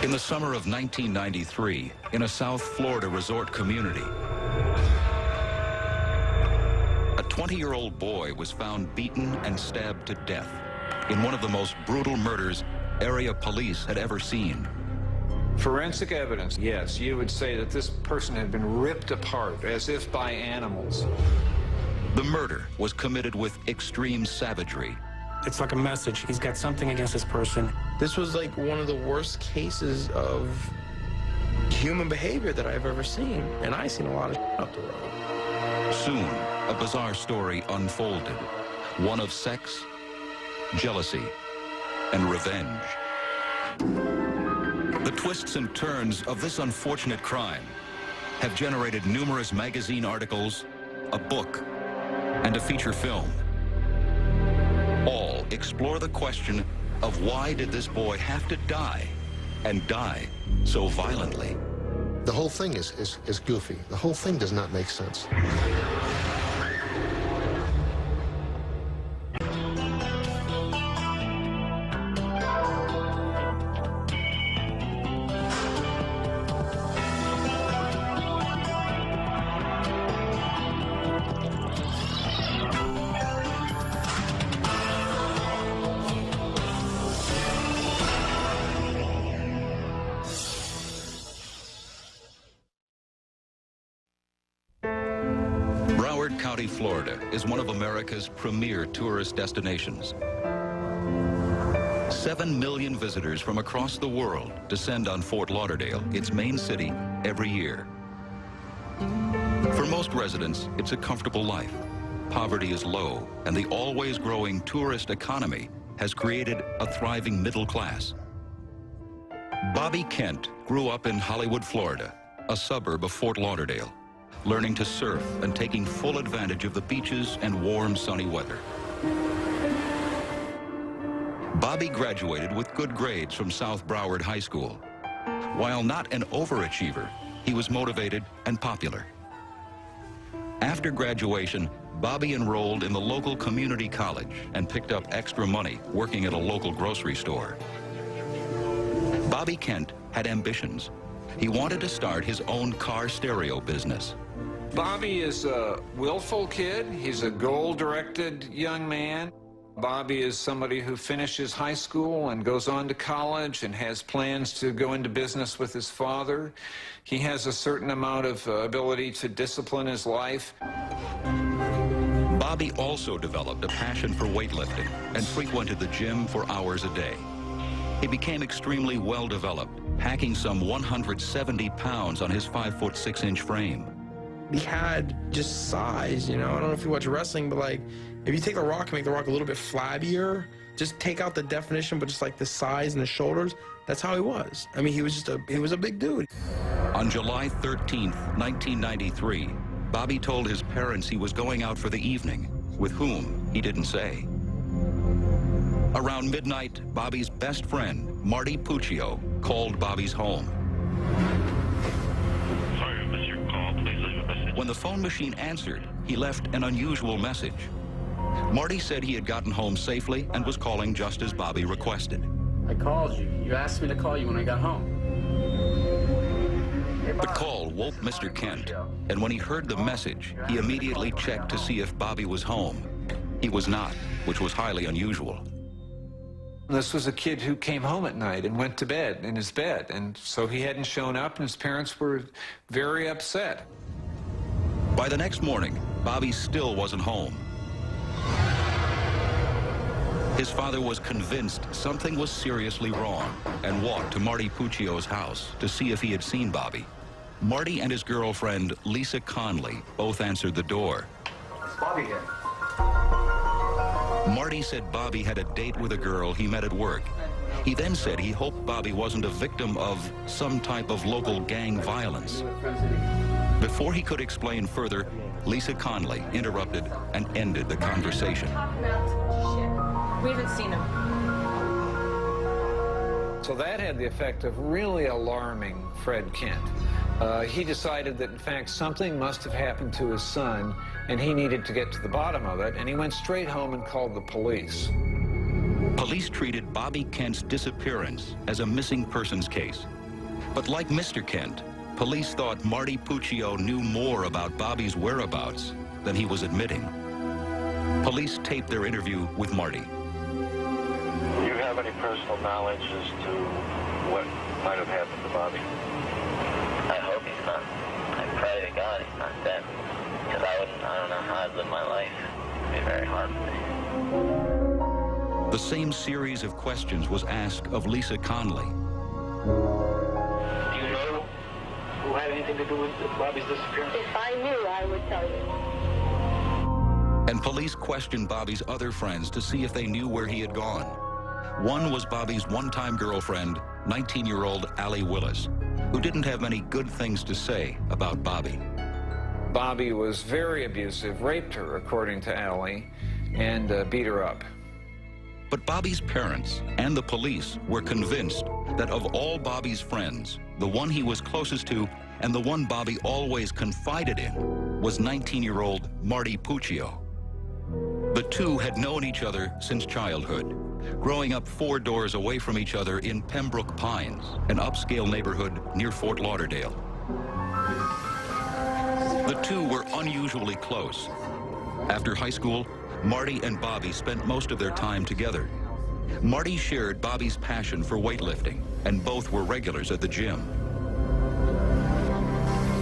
In the summer of 1993, in a South Florida resort community, a 20-year-old boy was found beaten and stabbed to death in one of the most brutal murders area police had ever seen. Forensic evidence, yes, you would say that this person had been ripped apart as if by animals. The murder was committed with extreme savagery. It's like a message. He's got something against this person. This was like one of the worst cases of human behavior that I've ever seen. And I've seen a lot of up the road. Soon, a bizarre story unfolded. One of sex, jealousy, and revenge. The twists and turns of this unfortunate crime have generated numerous magazine articles, a book, and a feature film. All explore the question of why did this boy have to die, and die so violently? The whole thing is goofy. The whole thing does not make sense. County, Florida is one of America's premier tourist destinations. 7 million visitors from across the world descend on Fort Lauderdale, its main city, every year. For most residents, it's a comfortable life. Poverty is low, and the always growing tourist economy has created a thriving middle class. Bobby Kent grew up in Hollywood, Florida, a suburb of Fort Lauderdale, learning to surf and taking full advantage of the beaches and warm, sunny weather. Bobby graduated with good grades from South Broward High School. While not an overachiever, he was motivated and popular. After graduation, Bobby enrolled in the local community college and picked up extra money working at a local grocery store. Bobby Kent had ambitions. He wanted to start his own car stereo business. Bobby is a willful kid. He's a goal-directed young man. Bobby is somebody who finishes high school and goes on to college and has plans to go into business with his father. He has a certain amount of ability to discipline his life. Bobby also developed a passion for weightlifting and frequented the gym for hours a day. He became extremely well-developed, packing some 170 pounds on his 5'6" frame. He had just size, you know? I don't know if you watch wrestling, but like, if you take The Rock and make The Rock a little bit flabbier, just take out the definition, but just like the size and the shoulders, that's how he was. I mean, he was a big dude. On July 13th, 1993, Bobby told his parents he was going out for the evening, with whom he didn't say. Around midnight, Bobby's best friend, Marty Puccio, called Bobby's home. Sorry I missed your call. Please leave a message. When the phone machine answered, he left an unusual message. Marty said he had gotten home safely and was calling just as Bobby requested. I called you. You asked me to call you when I got home. The call woke Mr. Kent, and when he heard the message, he immediately checked to see if Bobby was home. He was not, which was highly unusual. This was a kid who came home at night and went to bed in his bed, and so he hadn't shown up, and his parents were very upset. By the next morning, Bobby still wasn't home. His father was convinced something was seriously wrong and walked to Marty Puccio's house to see if he had seen Bobby. Marty and his girlfriend, Lisa Conley, both answered the door. It's Bobby here. Marty said Bobby had a date with a girl he met at work. He then said he hoped Bobby wasn't a victim of some type of local gang violence. Before he could explain further, Lisa Conley interrupted and ended the conversation. We haven't seen him. So that had the effect of really alarming Fred Kent. He decided that, in fact, something must have happened to his son, and he needed to get to the bottom of it, and he went straight home and called the police. Police treated Bobby Kent's disappearance as a missing persons case. But like Mr. Kent, police thought Marty Puccio knew more about Bobby's whereabouts than he was admitting. Police taped their interview with Marty. Do you have any personal knowledge as to what might have happened to Bobby? I hope he's not. I pray to God he's not dead. Because I don't know how I'd live my life. It'd be very hard for me. The same series of questions was asked of Lisa Conley. Do you know who had anything to do with Bobby's disappearance? If I knew, I would tell you. And police questioned Bobby's other friends to see if they knew where he had gone. One was Bobby's one-time girlfriend, 19-year-old Allie Willis, who didn't have many good things to say about Bobby. Bobby was very abusive, raped her, according to Allie, and beat her up. But Bobby's parents and the police were convinced that of all Bobby's friends, the one he was closest to and the one Bobby always confided in was 19-year-old Marty Puccio. The two had known each other since childhood, growing up 4 doors away from each other in Pembroke Pines, an upscale neighborhood near Fort Lauderdale. The two were unusually close. After high school, Marty and Bobby spent most of their time together. Marty shared Bobby's passion for weightlifting, and both were regulars at the gym.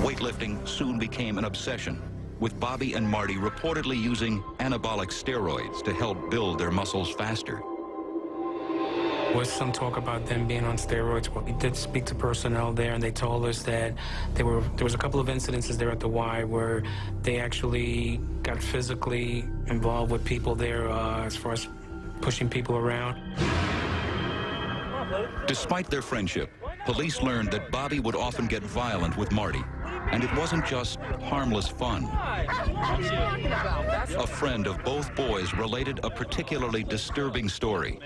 Weightlifting soon became an obsession, with Bobby and Marty reportedly using anabolic steroids to help build their muscles faster. There was some talk about them being on steroids. Well, we did speak to personnel there, and they told us that there was a couple of incidences there at the Y where they actually got physically involved with people there as far as pushing people around. Despite their friendship, police learned that Bobby would often get violent with Marty. And it wasn't just harmless fun. A friend of both boys related a particularly disturbing story.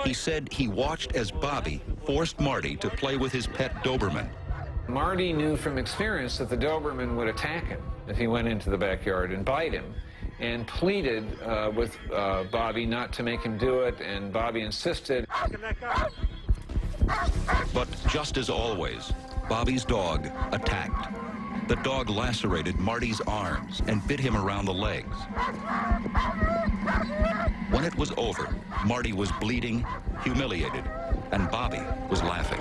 He said he watched as Bobby forced Marty to play with his pet Doberman. Marty knew from experience that the Doberman would attack him if he went into the backyard and bite him, and pleaded with Bobby not to make him do it, and Bobby insisted. But just as always, Bobby's dog attacked. The dog lacerated Marty's arms and bit him around the legs. When it was over, Marty was bleeding, humiliated, and Bobby was laughing.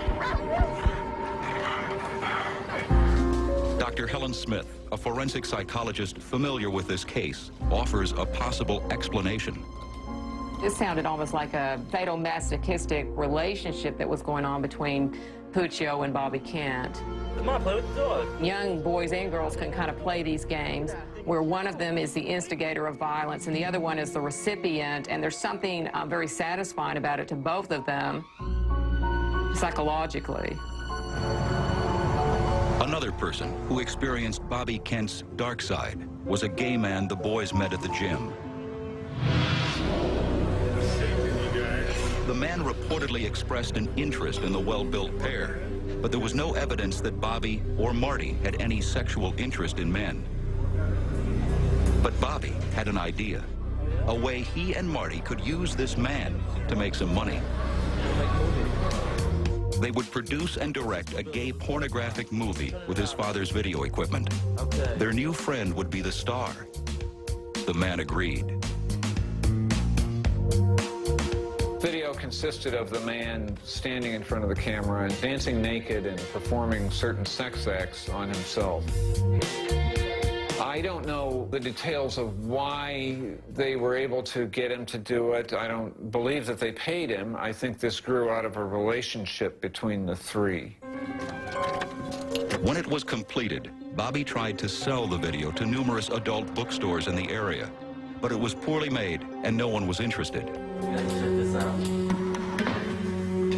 Dr. Helen Smith, a forensic psychologist familiar with this case, offers a possible explanation. It sounded almost like a sadomasochistic relationship that was going on between Puccio and Bobby Kent. Young boys and girls can kind of play these games where one of them is the instigator of violence and the other one is the recipient, and there's something very satisfying about it to both of them psychologically. Another person who experienced Bobby Kent's dark side was a gay man the boys met at the gym. The man reportedly expressed an interest in the well-built pair, but there was no evidence that Bobby or Marty had any sexual interest in men. But Bobby had an idea, a way he and Marty could use this man to make some money. They would produce and direct a gay pornographic movie with his father's video equipment. Their new friend would be the star. The man agreed. Video consisted of the man standing in front of the camera and dancing naked and performing certain sex acts on himself. I don't know the details of why they were able to get him to do it. I don't believe that they paid him. I think this grew out of a relationship between the three. When it was completed, Bobby tried to sell the video to numerous adult bookstores in the area, but it was poorly made and no one was interested.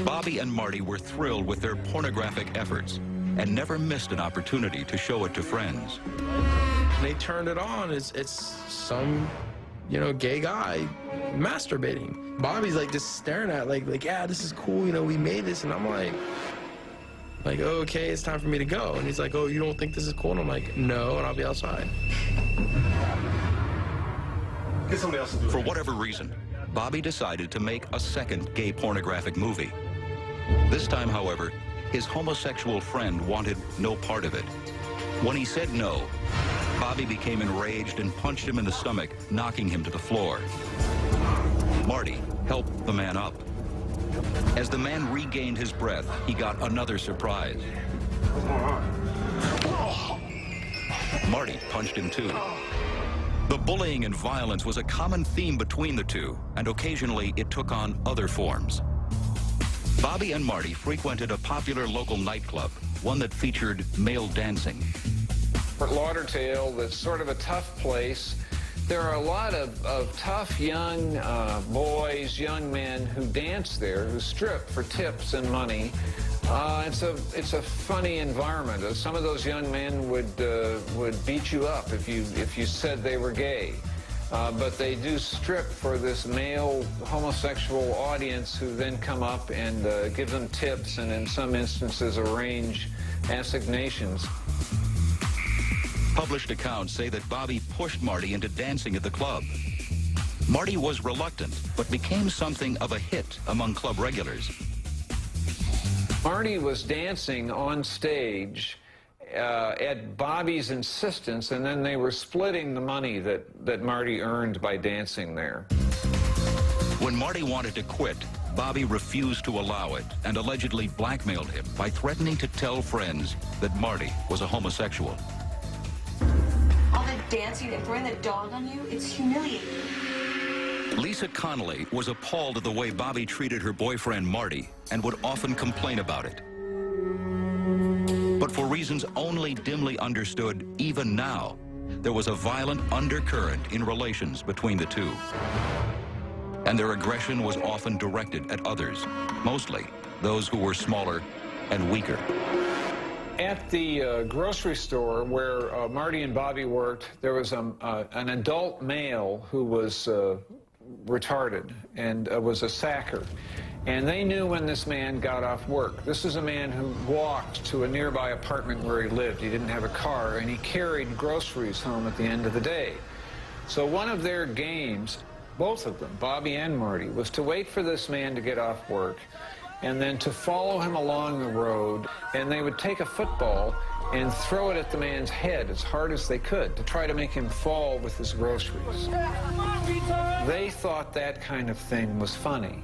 Bobby and Marty were thrilled with their pornographic efforts and never missed an opportunity to show it to friends. They turned it on. It's some, gay guy masturbating. Bobby's like just staring at like, yeah, this is cool. We made this. And I'm like, okay, it's time for me to go. And he's like, oh, you don't think this is cool? And I'm like, no, and I'll be outside. For whatever reason, Bobby decided to make a second gay pornographic movie. This time, however, his homosexual friend wanted no part of it. When he said no, Bobby became enraged and punched him in the stomach, knocking him to the floor. Marty helped the man up. As the man regained his breath, he got another surprise. Marty punched him too. The bullying and violence was a common theme between the two, and occasionally it took on other forms. Bobby and Marty frequented a popular local nightclub, one that featured male dancing. Fort Lauderdale, that's sort of a tough place. There are a lot of tough young boys, young men who dance there, who strip for tips and money. It's a funny environment. Some of those young men would beat you up if you said they were gay. But they do strip for this male homosexual audience who then come up and give them tips and in some instances arrange assignations. Published accounts say that Bobby pushed Marty into dancing at the club. Marty was reluctant, but became something of a hit among club regulars. Marty was dancing on stage at Bobby's insistence, and then they were splitting the money that Marty earned by dancing there. When Marty wanted to quit, Bobby refused to allow it and allegedly blackmailed him by threatening to tell friends that Marty was a homosexual. All the dancing and throwing the dog on you, it's humiliating. Lisa Connolly was appalled at the way Bobby treated her boyfriend Marty and would often complain about it. But for reasons only dimly understood even now, there was a violent undercurrent in relations between the two. And their aggression was often directed at others, mostly those who were smaller and weaker. At the grocery store where Marty and Bobby worked, there was an adult male who was retarded and was a sacker. And they knew when this man got off work. This is a man who walked to a nearby apartment where he lived. He didn't have a car, and he carried groceries home at the end of the day. So one of their games, both of them, Bobby and Marty, was to wait for this man to get off work and then to follow him along the road, and they would take a football and throw it at the man's head as hard as they could to try to make him fall with his groceries. They thought that kind of thing was funny.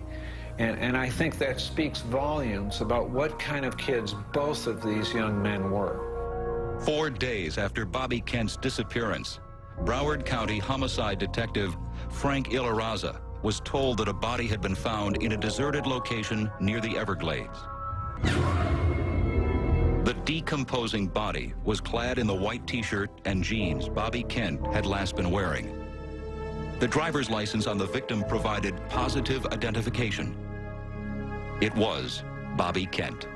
And I think that speaks volumes about what kind of kids both of these young men were. 4 days after Bobby Kent's disappearance, Broward County homicide detective Frank Ilaraza was told that a body had been found in a deserted location near the Everglades. The decomposing body was clad in the white t-shirt and jeans Bobby Kent had last been wearing. The driver's license on the victim provided positive identification. It was Bobby Kent.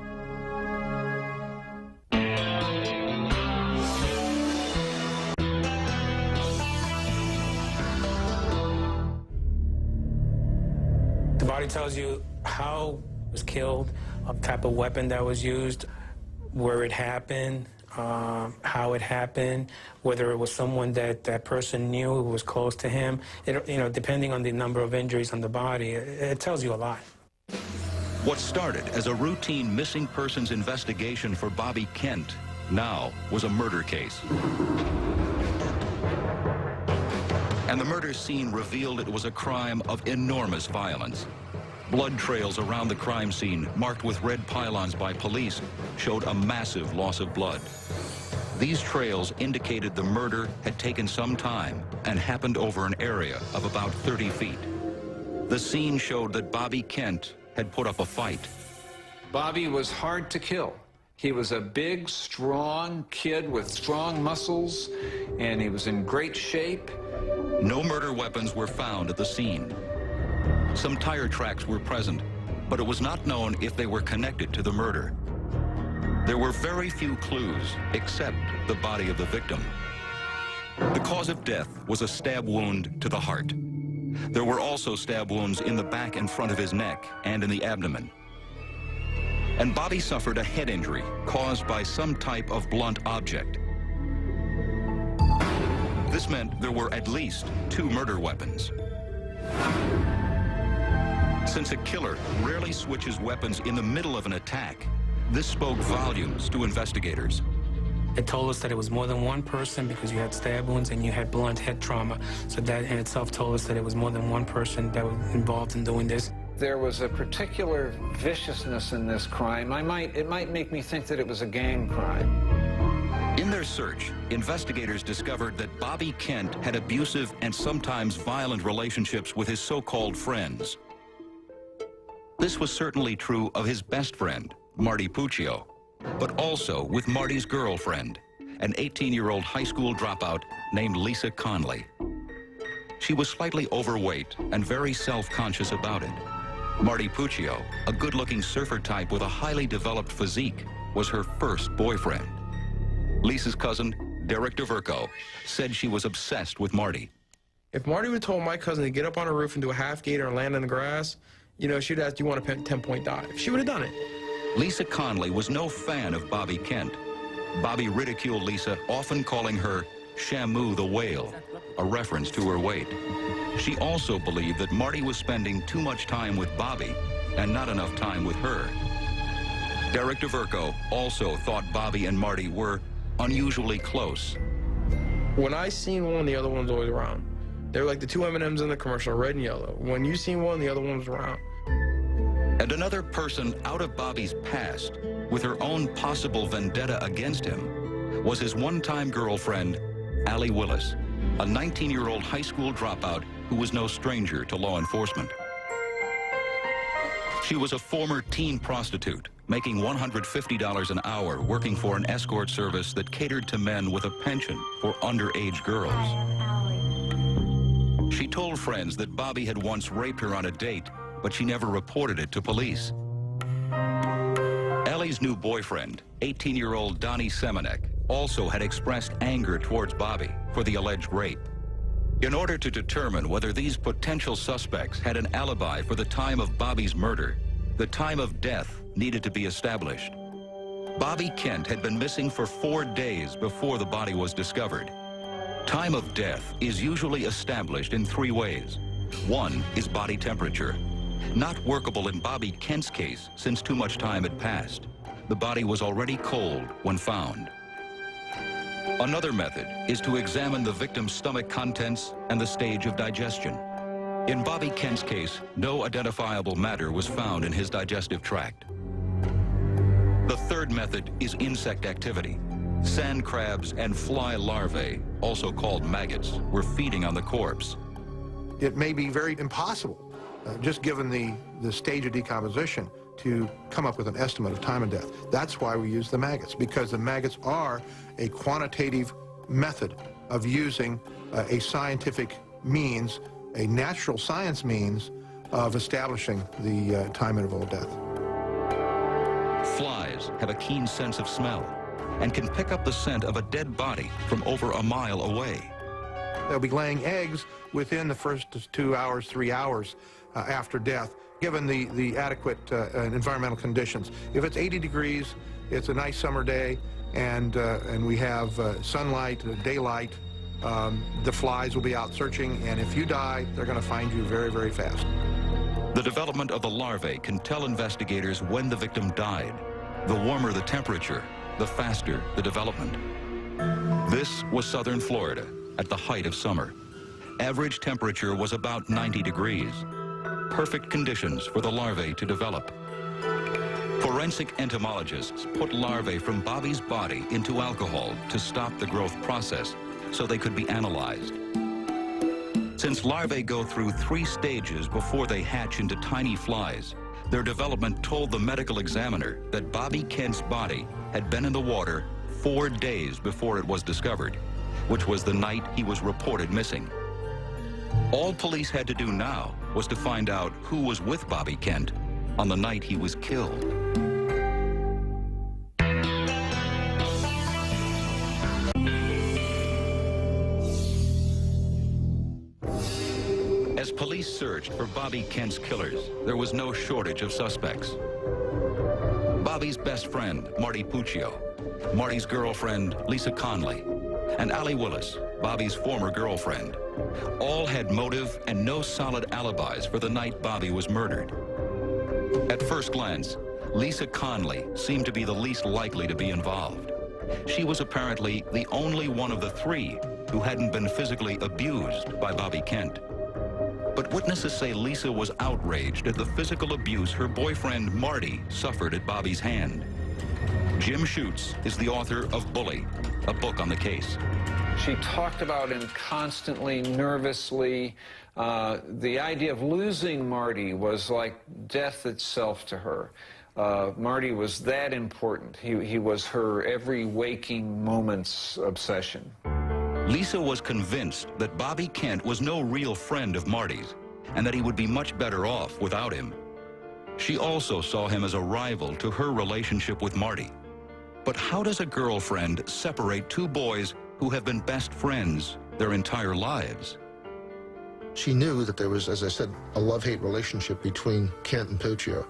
The body tells you how it was killed, what type of weapon that was used, where it happened, how it happened, whether it was someone that that person knew who was close to him. Depending on the number of injuries on the body, it tells you a lot. What started as a routine missing persons investigation for Bobby Kent now was a murder case. And the murder scene revealed it was a crime of enormous violence. Blood trails around the crime scene, marked with red pylons by police, showed a massive loss of blood. These trails indicated the murder had taken some time and happened over an area of about 30 feet. The scene showed that Bobby Kent had put up a fight. Bobby was hard to kill. He was a big, strong kid with strong muscles, and he was in great shape. No murder weapons were found at the scene. Some tire tracks were present, but it was not known if they were connected to the murder. There were very few clues, except the body of the victim. The cause of death was a stab wound to the heart. There were also stab wounds in the back and front of his neck and in the abdomen. And Bobby suffered a head injury caused by some type of blunt object. This meant there were at least 2 murder weapons. Since a killer rarely switches weapons in the middle of an attack, this spoke volumes to investigators. It told us that it was more than one person because you had stab wounds and you had blunt head trauma. So that in itself told us that it was more than one person that was involved in doing this. There was a particular viciousness in this crime. It might make me think that it was a gang crime. In their search, investigators discovered that Bobby Kent had abusive and sometimes violent relationships with his so-called friends. This was certainly true of his best friend, Marty Puccio, but also with Marty's girlfriend, an 18-year-old high school dropout named Lisa Conley. She was slightly overweight and very self-conscious about it. Marty Puccio, a good-looking surfer type with a highly developed physique, was her first boyfriend. Lisa's cousin, Derek DeVerco, said she was obsessed with Marty. If Marty would have told my cousin to get up on a roof and do a half gator and land in the grass, you know, she'd ask, do you want a 10-point dive? She would have done it. Lisa Conley was no fan of Bobby Kent. Bobby ridiculed Lisa, often calling her Shamu the Whale, a reference to her weight. She also believed that Marty was spending too much time with Bobby and not enough time with her. Derek DeVerco also thought Bobby and Marty were unusually close. When I seen one, the other one was always around. They were like the two M&Ms in the commercial, red and yellow. When you seen one, the other one was around. And another person out of Bobby's past, with her own possible vendetta against him, was his one-time girlfriend, Allie Willis, a 19-year-old high school dropout who was no stranger to law enforcement. She was a former teen prostitute, making $150 an hour working for an escort service that catered to men with a penchant for underage girls. She told friends that Bobby had once raped her on a date, but she never reported it to police. Allie's new boyfriend, 18-year-old Donnie Semenek, also had expressed anger towards Bobby for the alleged rape. In order to determine whether these potential suspects had an alibi for the time of Bobby's murder, the time of death needed to be established. Bobby Kent had been missing for 4 days before the body was discovered. Time of death is usually established in 3 ways. One is body temperature, not workable in Bobby Kent's case since too much time had passed. The body was already cold when found. Another method is to examine the victim's stomach contents and the stage of digestion. In Bobby Kent's case, no identifiable matter was found in his digestive tract. The third method is insect activity. Sand crabs and fly larvae, also called maggots, were feeding on the corpse. It may be very impossible, just given the stage of decomposition, to come up with an estimate of time of death. That's why we use the maggots, because the maggots are a quantitative method of using a scientific means, a natural science means of establishing the time interval of death. Flies have a keen sense of smell and can pick up the scent of a dead body from over a mile away. They'll be laying eggs within the first 2 hours, 3 hours after death, given the adequate environmental conditions. If it's 80 degrees, it's a nice summer day, and we have sunlight, daylight, the flies will be out searching, and if you die, they're going to find you very, very fast. The development of the larvae can tell investigators when the victim died. The warmer the temperature, the faster the development. This was southern Florida at the height of summer. Average temperature was about 90 degrees. Perfect conditions for the larvae to develop. Forensic entomologists put larvae from Bobby's body into alcohol to stop the growth process so they could be analyzed. Since larvae go through 3 stages before they hatch into tiny flies, their development told the medical examiner that Bobby Kent's body had been in the water 4 days before it was discovered, which was the night he was reported missing. All police had to do now was to find out who was with Bobby Kent on the night he was killed. As police searched for Bobby Kent's killers, there was no shortage of suspects. Bobby's best friend, Marty Puccio, Marty's girlfriend, Lisa Conley, and Allie Willis, Bobby's former girlfriend. All had motive and no solid alibis for the night Bobby was murdered. At first glance, Lisa Conley seemed to be the least likely to be involved. She was apparently the only one of the three who hadn't been physically abused by Bobby Kent. But witnesses say Lisa was outraged at the physical abuse her boyfriend Marty suffered at Bobby's hand. Jim Schutz is the author of Bully, a book on the case. She talked about him constantly, nervously. The idea of losing Marty was like death itself to her. Marty was that important. He was her every waking moment's obsession. Lisa was convinced that Bobby Kent was no real friend of Marty's and that he would be much better off without him. She also saw him as a rival to her relationship with Marty. But how does a girlfriend separate two boys who have been best friends their entire lives? She knew that there was, as I said, a love-hate relationship between Kent and Puccio,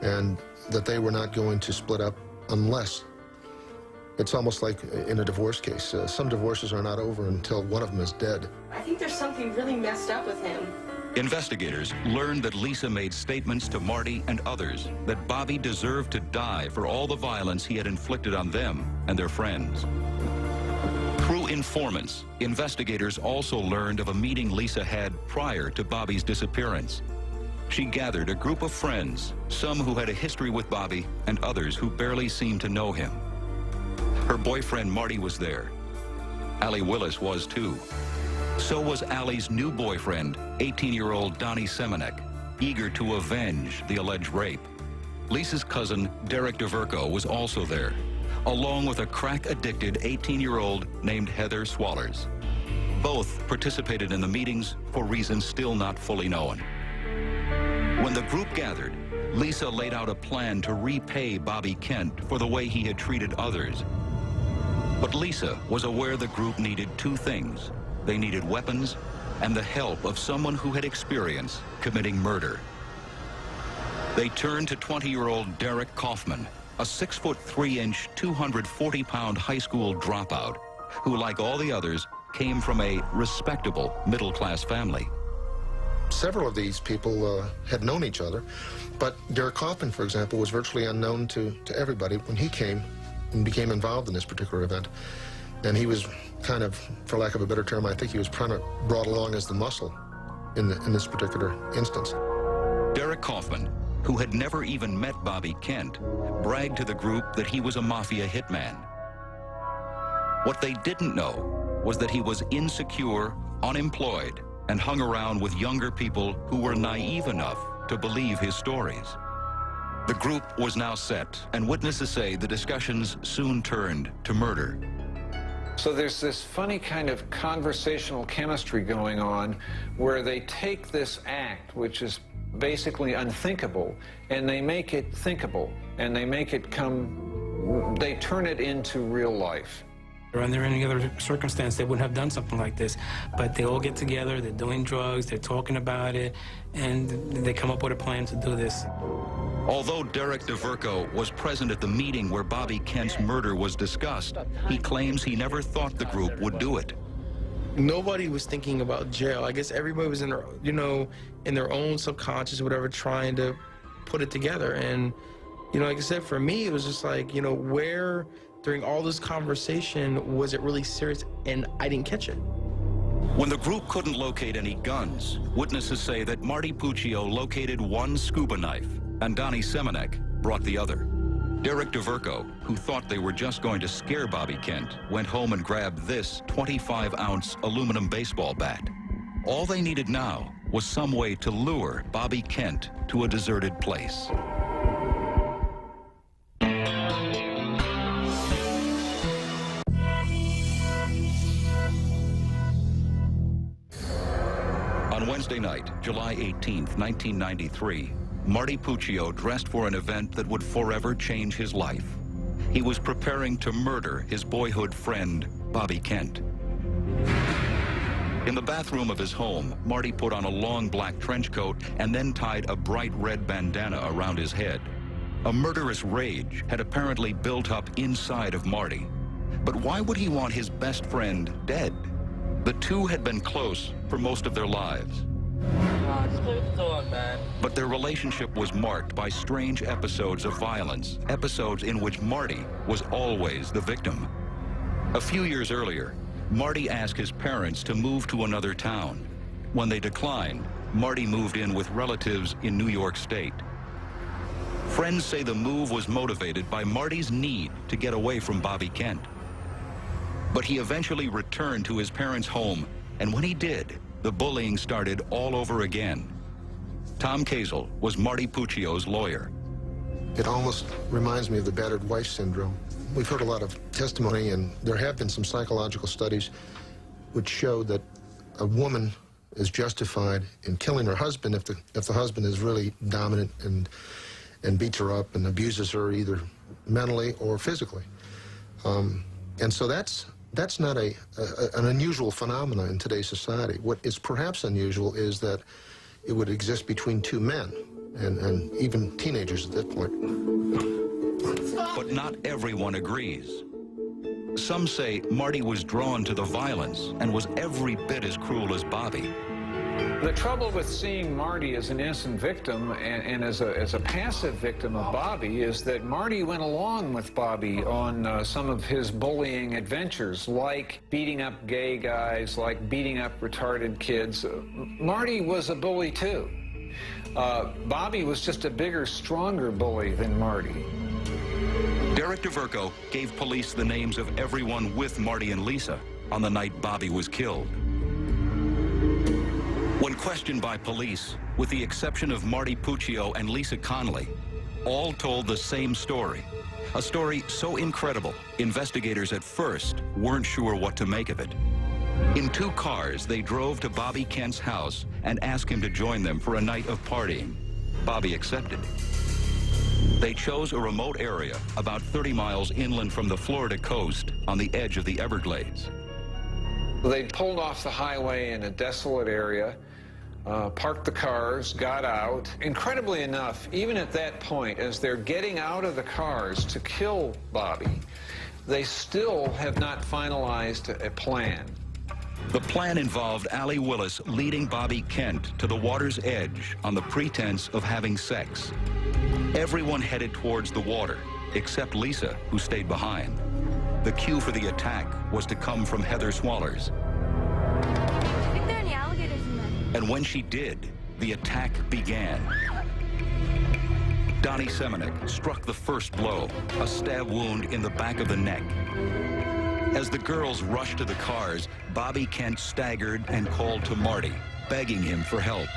and that they were not going to split up unless, it's almost like in a divorce case. Some divorces are not over until one of them is dead. I think there's something really messed up with him. Investigators learned that Lisa made statements to Marty and others that Bobby deserved to die for all the violence he had inflicted on them and their friends. Through informants, investigators also learned of a meeting Lisa had prior to Bobby's disappearance. She gathered a group of friends, some who had a history with Bobby and others who barely seemed to know him. Her boyfriend Marty was there. Allie Willis was too. So was Allie's new boyfriend, 18-year-old Donnie Semenek, eager to avenge the alleged rape. Lisa's cousin, Derek DeVerco, was also there, along with a crack-addicted 18-year-old named Heather Swallers. Both participated in the meetings for reasons still not fully known. When the group gathered, Lisa laid out a plan to repay Bobby Kent for the way he had treated others. But Lisa was aware the group needed two things. They needed weapons and the help of someone who had experience committing murder. They turned to 20-year-old Derek Kaufman, a 6'3", 240-pound high school dropout, who, like all the others, came from a respectable middle-class family. Several of these people had known each other, but Derek Kaufman, for example, was virtually unknown to everybody when he came and became involved in this particular event. And he was kind of, for lack of a better term, I think he was brought along as the muscle in this particular instance. Derek Kaufman, who had never even met Bobby Kent, bragged to the group that he was a mafia hitman. What they didn't know was that he was insecure, unemployed, and hung around with younger people who were naive enough to believe his stories. The group was now set, and witnesses say the discussions soon turned to murder. So there's this funny kind of conversational chemistry going on where they take this act, which is basically unthinkable, and they make it thinkable, and they make it they turn it into real life. Under any other circumstance, they wouldn't have done something like this. But they all get together, they're doing drugs, they're talking about it, and they come up with a plan to do this. Although Derek DeVerco was present at the meeting where Bobby Kent's murder was discussed, he claims he never thought the group would do it. Nobody was thinking about jail. I guess everybody was in their, in their own subconscious, whatever, trying to put it together. And, like I said, for me, it was just like, where during all this conversation was it really serious, and I didn't catch it. When the group couldn't locate any guns, witnesses say that Marty Puccio located one scuba knife, and Donnie Semenek brought the other. Derek DeVerco, who thought they were just going to scare Bobby Kent, went home and grabbed this 25-ounce aluminum baseball bat. All they needed now was some way to lure Bobby Kent to a deserted place. On Wednesday night, July 18th, 1993, Marty Puccio dressed for an event that would forever change his life. He was preparing to murder his boyhood friend, Bobby Kent. In the bathroom of his home, Marty put on a long black trench coat and then tied a bright red bandana around his head. A murderous rage had apparently built up inside of Marty. But why would he want his best friend dead? The two had been close for most of their lives. Just close the door, man. But their relationship was marked by strange episodes of violence, episodes in which Marty was always the victim. A few years earlier, Marty asked his parents to move to another town. When they declined, Marty moved in with relatives in New York State. Friends say the move was motivated by Marty's need to get away from Bobby Kent. But he eventually returned to his parents' home, and when he did, the bullying started all over again. Tom Kazel was Marty Puccio's lawyer. It almost reminds me of the battered wife syndrome. We've heard a lot of testimony, and there have been some psychological studies which show that a woman is justified in killing her husband if the husband is really dominant and beats her up and abuses her either mentally or physically. And so that's not an unusual phenomenon in today's society. What is perhaps unusual is that it would exist between two men, and even teenagers at that point. But not everyone agrees. Some say Marty was drawn to the violence and was every bit as cruel as Bobby. The trouble with seeing Marty as an innocent victim and as a passive victim of Bobby is that Marty went along with Bobby on some of his bullying adventures, like beating up gay guys, like beating up retarded kids. Marty was a bully too. Bobby was just a bigger, stronger bully than Marty. Derek DeVerco gave police the names of everyone with Marty and Lisa on the night Bobby was killed. When questioned by police, with the exception of Marty Puccio and Lisa Conley, all told the same story. A story so incredible, investigators at first weren't sure what to make of it. In two cars, they drove to Bobby Kent's house and asked him to join them for a night of partying. Bobby accepted. They chose a remote area about 30 miles inland from the Florida coast on the edge of the Everglades. They pulled off the highway in a desolate area, parked the cars, got out. Incredibly enough, even at that point, as they're getting out of the cars to kill Bobby, they still have not finalized a plan. The plan involved Allie Willis leading Bobby Kent to the water's edge on the pretense of having sex. Everyone headed towards the water, except Lisa, who stayed behind. The cue for the attack was to come from Heather Swallers. I think there are any alligators in there. And when she did, the attack began. Donnie Semenek struck the first blow, a stab wound in the back of the neck. As the girls rushed to the cars, Bobby Kent staggered and called to Marty, begging him for help.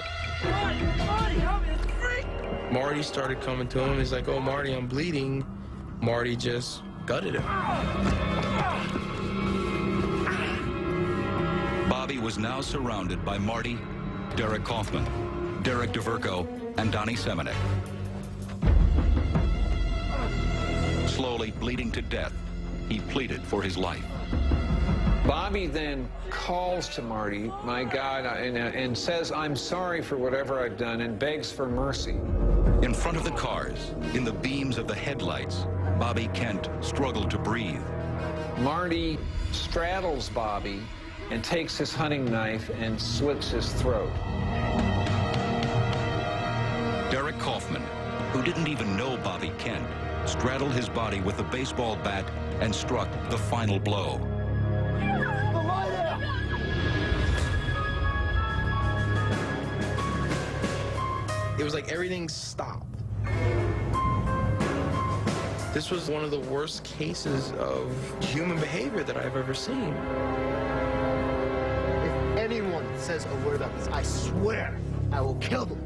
Marty, help me, it's free! Marty started coming to him. He's like, oh, Marty, I'm bleeding. Marty just gutted him. Bobby was now surrounded by Marty, Derek Kaufman, Derek DeVerco, and Donnie Semenek. Slowly bleeding to death, he pleaded for his life. Bobby then calls to Marty, my God, and says, I'm sorry for whatever I've done, and begs for mercy. In front of the cars, in the beams of the headlights, Bobby Kent struggled to breathe. Marty straddles Bobby and takes his hunting knife and slits his throat. Derek Kaufman, who didn't even know Bobby Kent, straddled his body with a baseball bat and struck the final blow. It was like everything stopped. This was one of the worst cases of human behavior that I've ever seen. If anyone says a word about this, I swear I will kill them.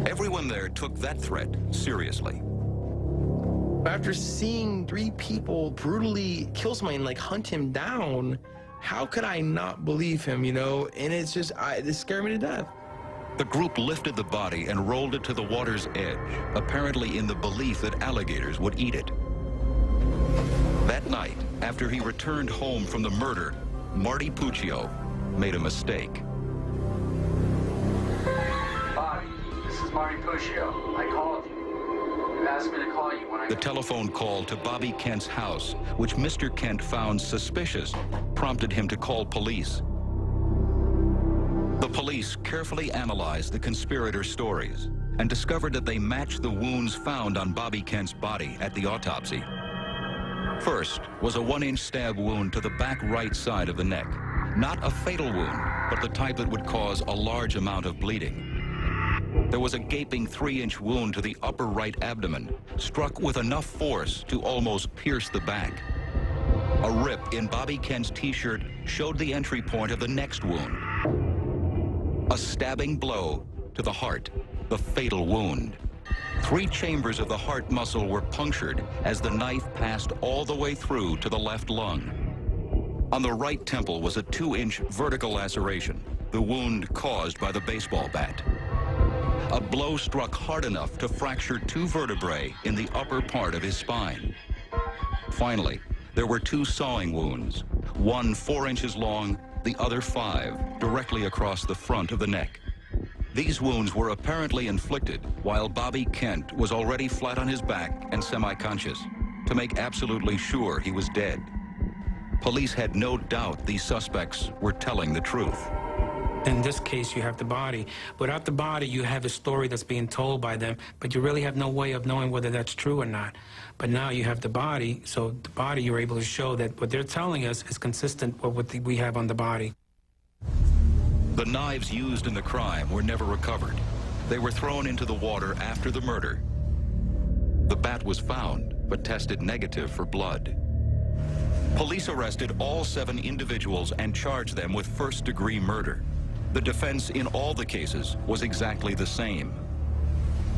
Everyone there took that threat seriously. After seeing 3 people brutally kill somebody and like hunt him down, how could I not believe him, you know? And it's just, it scared me to death. The group lifted the body and rolled it to the water's edge, apparently in the belief that alligators would eat it. That night, after he returned home from the murder, Marty Puccio made a mistake. Bobby, this is Marty Puccio. I called you. You asked me to call you when I... The telephone call to Bobby Kent's house, which Mr. Kent found suspicious, prompted him to call police. The police carefully analyzed the conspirators' stories and discovered that they matched the wounds found on Bobby Kent's body at the autopsy. First was a 1-inch stab wound to the back right side of the neck. Not a fatal wound, but the type that would cause a large amount of bleeding. There was a gaping 3-inch wound to the upper right abdomen, struck with enough force to almost pierce the back. A rip in Bobby Kent's t-shirt showed the entry point of the next wound. A stabbing blow to the heart, the fatal wound. 3 chambers of the heart muscle were punctured as the knife passed all the way through to the left lung. On the right temple was a 2-inch vertical laceration, the wound caused by the baseball bat. A blow struck hard enough to fracture 2 vertebrae in the upper part of his spine. Finally, there were 2 sawing wounds, one 4 inches long, the other 5, directly across the front of the neck. These wounds were apparently inflicted while Bobby Kent was already flat on his back and semi-conscious, to make absolutely sure he was dead. Police had no doubt these suspects were telling the truth. In this case, you have the body. Without the body, you have a story that's being told by them, but you really have no way of knowing whether that's true or not. But now you have the body, so the body, you're able to show that what they're telling us is consistent with what we have on the body. The knives used in the crime were never recovered. They were thrown into the water after the murder. The bat was found, but tested negative for blood. Police arrested all 7 individuals and charged them with first-degree murder. The defense in all the cases was exactly the same.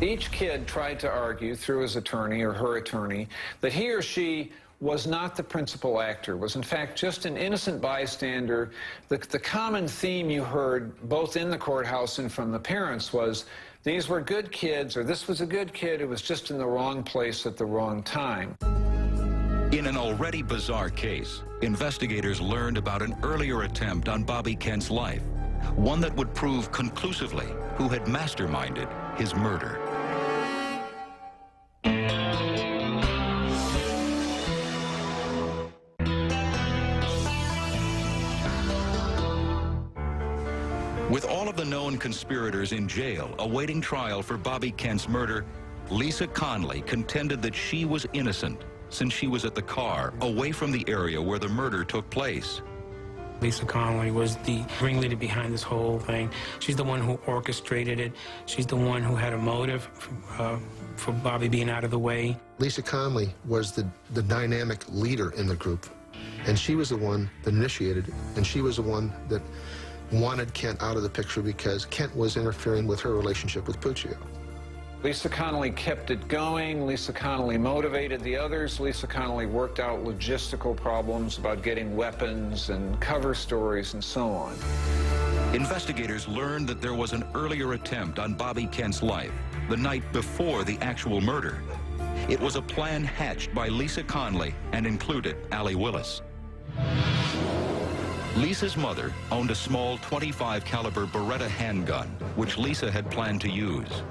Each kid tried to argue through his attorney or her attorney that he or she was not the principal actor, was in fact just an innocent bystander. The common theme you heard both in the courthouse and from the parents was these were good kids, or this was a good kid who was just in the wrong place at the wrong time. In an already bizarre case, investigators learned about an earlier attempt on Bobby Kent's life, one that would prove conclusively who had masterminded his murder. With all of the known conspirators in jail awaiting trial for Bobby Kent's murder, Lisa Conley contended that she was innocent since she was at the car away from the area where the murder took place. Lisa Conley was the ringleader behind this whole thing. She's the one who orchestrated it. She's the one who had a motive for Bobby being out of the way. Lisa Conley was the dynamic leader in the group, and she was the one that initiated it, and she was the one that wanted Kent out of the picture because Kent was interfering with her relationship with Puccio. Lisa Conley kept it going. Lisa Conley motivated the others. Lisa Conley worked out logistical problems about getting weapons and cover stories and so on. Investigators learned that there was an earlier attempt on Bobby Kent's life, the night before the actual murder. It was a plan hatched by Lisa Conley and included Allie Willis. Lisa's mother owned a small .25 caliber Beretta handgun, which Lisa had planned to use.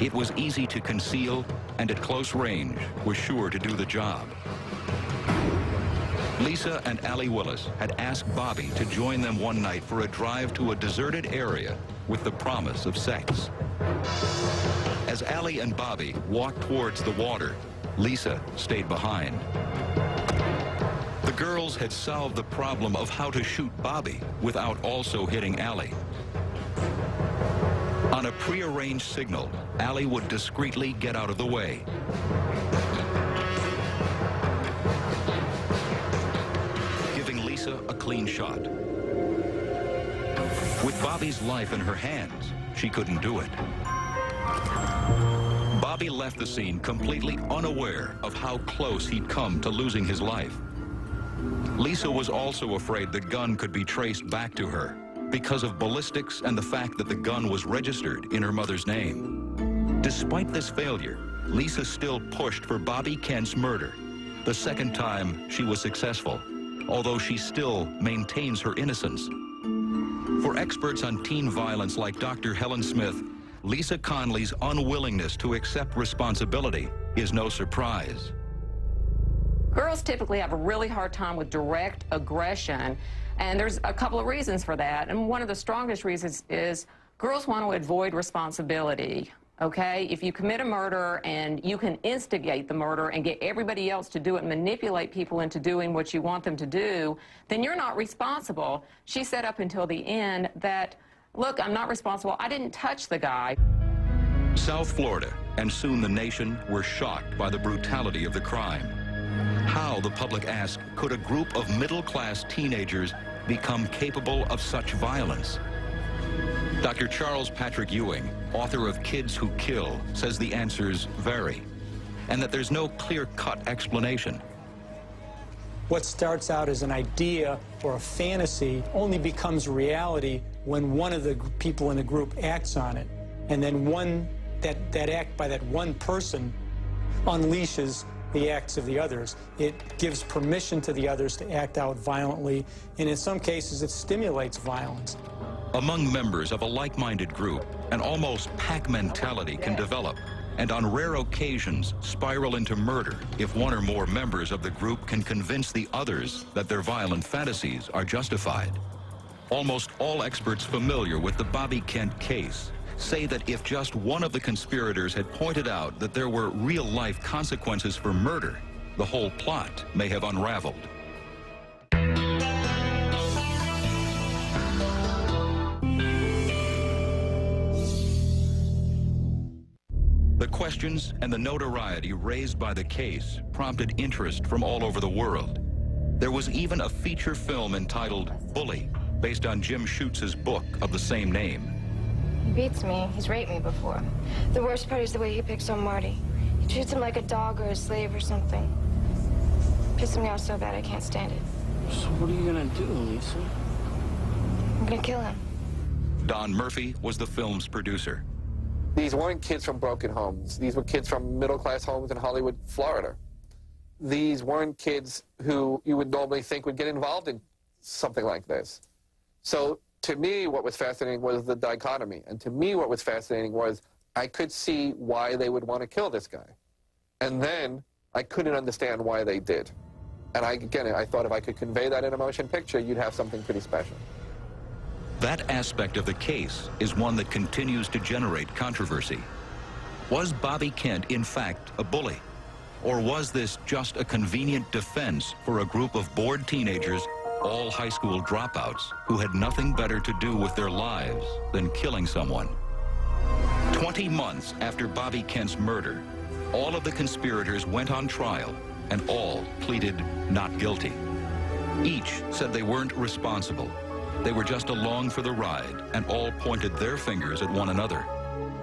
It was easy to conceal, and at close range was sure to do the job. Lisa and Allie Willis had asked Bobby to join them one night for a drive to a deserted area with the promise of sex. As Allie and Bobby walked towards the water, Lisa stayed behind. The girls had solved the problem of how to shoot Bobby without also hitting Allie. On a prearranged signal, Allie would discreetly get out of the way. Giving Lisa a clean shot. With Bobby's life in her hands, she couldn't do it. Bobby left the scene completely unaware of how close he'd come to losing his life. Lisa was also afraid the gun could be traced back to her because of ballistics and the fact that the gun was registered in her mother's name. Despite this failure, Lisa still pushed for Bobby Kent's murder. The second time, she was successful, although she still maintains her innocence. For experts on teen violence like Dr. Helen Smith, Lisa Conley's unwillingness to accept responsibility is no surprise. Girls typically have a really hard time with direct aggression, and there's a couple of reasons for that. And one of the strongest reasons is girls want to avoid responsibility, okay? If you commit a murder and you can instigate the murder and get everybody else to do it, manipulate people into doing what you want them to do, then you're not responsible. She said up until the end that, look, I'm not responsible. I didn't touch the guy. South Florida, and soon the nation, were shocked by the brutality of the crime. How, the public asked, could a group of middle-class teenagers become capable of such violence? Dr. Charles Patrick Ewing, author of Kids Who Kill, says the answers vary, and that there's no clear-cut explanation. What starts out as an idea or a fantasy only becomes reality when one of the people in the group acts on it, and then that act by that one person unleashes the acts of the others. It gives permission to the others to act out violently, and in some cases it stimulates violence. Among members of a like-minded group, an almost pack mentality can develop, and on rare occasions spiral into murder if one or more members of the group can convince the others that their violent fantasies are justified. Almost all experts familiar with the Bobby Kent case say that if just one of the conspirators had pointed out that there were real-life consequences for murder, the whole plot may have unraveled. The questions and the notoriety raised by the case prompted interest from all over the world. There was even a feature film entitled Bully, based on Jim Schutz's book of the same name. He beats me. He's raped me before. The worst part is the way he picks on Marty. He treats him like a dog or a slave or something. Pisses me off so bad I can't stand it. So what are you gonna do, Lisa? I'm gonna kill him. Don Murphy was the film's producer. These weren't kids from broken homes. These were kids from middle-class homes in Hollywood, Florida. These weren't kids who you would normally think would get involved in something like this. So to me, what was fascinating was the dichotomy. And to me, what was fascinating was I could see why they would want to kill this guy. And then I couldn't understand why they did. And I thought if I could convey that in a motion picture, you'd have something pretty special. That aspect of the case is one that continues to generate controversy. Was Bobby Kent, in fact, a bully? Or was this just a convenient defense for a group of bored teenagers, all high school dropouts, who had nothing better to do with their lives than killing someone? 20 months after Bobby Kent's murder, all of the conspirators went on trial, and all pleaded not guilty. Each said they weren't responsible. They were just along for the ride, and all pointed their fingers at one another.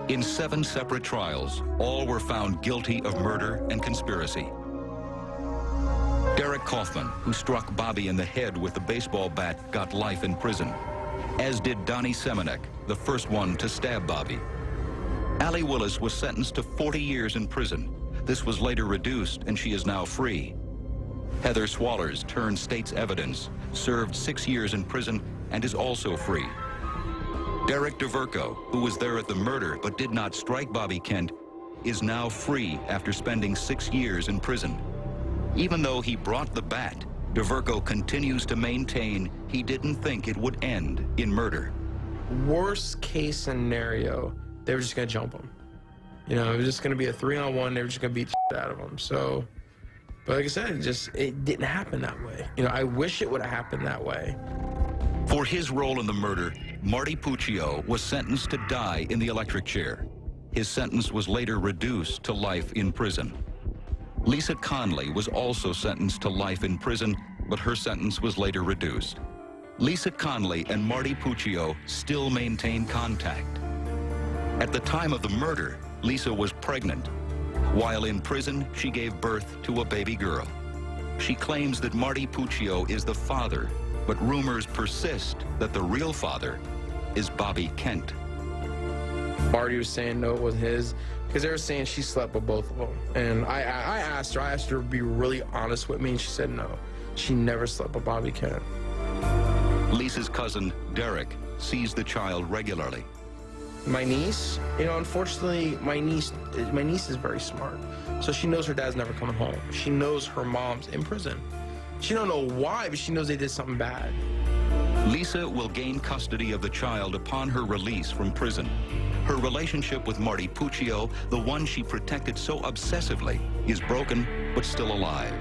In 7 separate trials, all were found guilty of murder and conspiracy. Derek Kaufman, who struck Bobby in the head with the baseball bat, got life in prison, as did Donnie Semenek, the first one to stab Bobby. Allie Willis was sentenced to 40 years in prison. This was later reduced, and she is now free. Heather Swallers turned state's evidence, served 6 years in prison, and is also free. Derek DeVerco, who was there at the murder but did not strike Bobby Kent, is now free after spending 6 years in prison. Even though he brought the bat, DeVerco continues to maintain he didn't think it would end in murder. Worst case scenario, they were just gonna jump him. You know, it was just gonna be a 3-on-1, they were just gonna beat the shit out of him. So, but like I said, it didn't happen that way. You know, I wish it would have happened that way. For his role in the murder, Marty Puccio was sentenced to die in the electric chair. His sentence was later reduced to life in prison. Lisa Conley was also sentenced to life in prison, but her sentence was later reduced. Lisa Conley and Marty Puccio still maintain contact. At the time of the murder, Lisa was pregnant. While in prison, she gave birth to a baby girl. She claims that Marty Puccio is the father, but rumors persist that the real father is Bobby Kent. Marty was saying no, it wasn't his, because they were saying she slept with both of them. And I asked her to be really honest with me, and she said no. She never slept with Bobby Kent. Lisa's cousin, Derek, sees the child regularly. My niece, you know, unfortunately, my niece is very smart. So she knows her dad's never coming home. She knows her mom's in prison. She don't know why, but she knows they did something bad. Lisa will gain custody of the child upon her release from prison. Her relationship with Marty Puccio, the one she protected so obsessively, is broken but still alive.